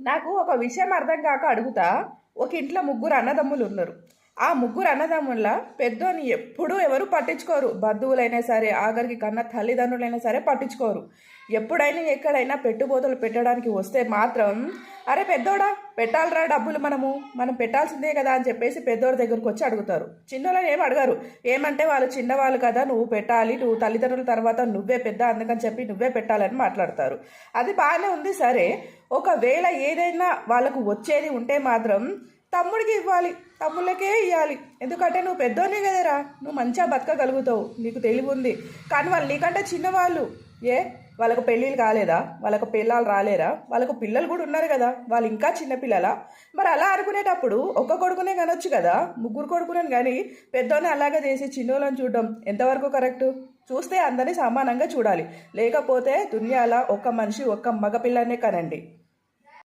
నాకు ఒక విషయం అర్థం కాక అడుగుతా. ఒక ఇంట్లో ముగ్గురు అన్నదమ్ములు ఉన్నారు. ఆ ముగ్గురు అన్నదమ్ముల పెద్దోని ఎప్పుడూ ఎవరు పట్టించుకోరు. బంధువులైనా సరే, ఆఖరికి కన్న తల్లిదండ్రులైనా సరే పట్టించుకోరు. ఎప్పుడైనా ఎక్కడైనా పెట్టుబోతులు పెట్టడానికి వస్తే మాత్రం, అరే పెద్దోడా పెట్టాలరా డబ్బులు, మనం పెట్టాల్సిందే కదా అని చెప్పేసి పెద్దోడి దగ్గరకు వచ్చి అడుగుతారు. చిన్నోళ్ళని ఏం అడగారు. ఏమంటే వాళ్ళు చిన్నవాళ్ళు కదా, నువ్వు పెట్టాలి, నువ్వు తల్లిదండ్రుల తర్వాత నువ్వే పెద్ద, అందుకని చెప్పి నువ్వే పెట్టాలని మాట్లాడతారు. అది బాగానే ఉంది సరే. ఒకవేళ ఏదైనా వాళ్ళకు వచ్చేది ఉంటే మాత్రం తమ్ముడికి ఇవ్వాలి, తమ్ముళ్ళకే ఇవ్వాలి. ఎందుకంటే నువ్వు పెద్దోనే కదరా, నువ్వు మంచిగా బతకగలుగుతావు, నీకు తెలివి ఉంది. కానీ వాళ్ళు నీకంటే చిన్నవాళ్ళు. వాళ్ళకు పెళ్ళిళ్ళు కాలేదా? వాళ్ళకు పిల్లలు రాలేరా? వాళ్ళకు పిల్లలు కూడా ఉన్నారు కదా, వాళ్ళు ఇంకా చిన్నపిల్లలా? మరి అలా అనుకునేటప్పుడు ఒక్క కొడుకునే కనొచ్చు కదా, ముగ్గురు కొడుకునే కానీ పెద్దోనే అలాగే చేసి చిన్నోళ్ళని చూడడం ఎంతవరకు కరెక్టు? చూస్తే అందరినీ సమానంగా చూడాలి. లేకపోతే దునియాలో ఒక్క మనిషి ఒక్క మగపిల్లనే కనండి.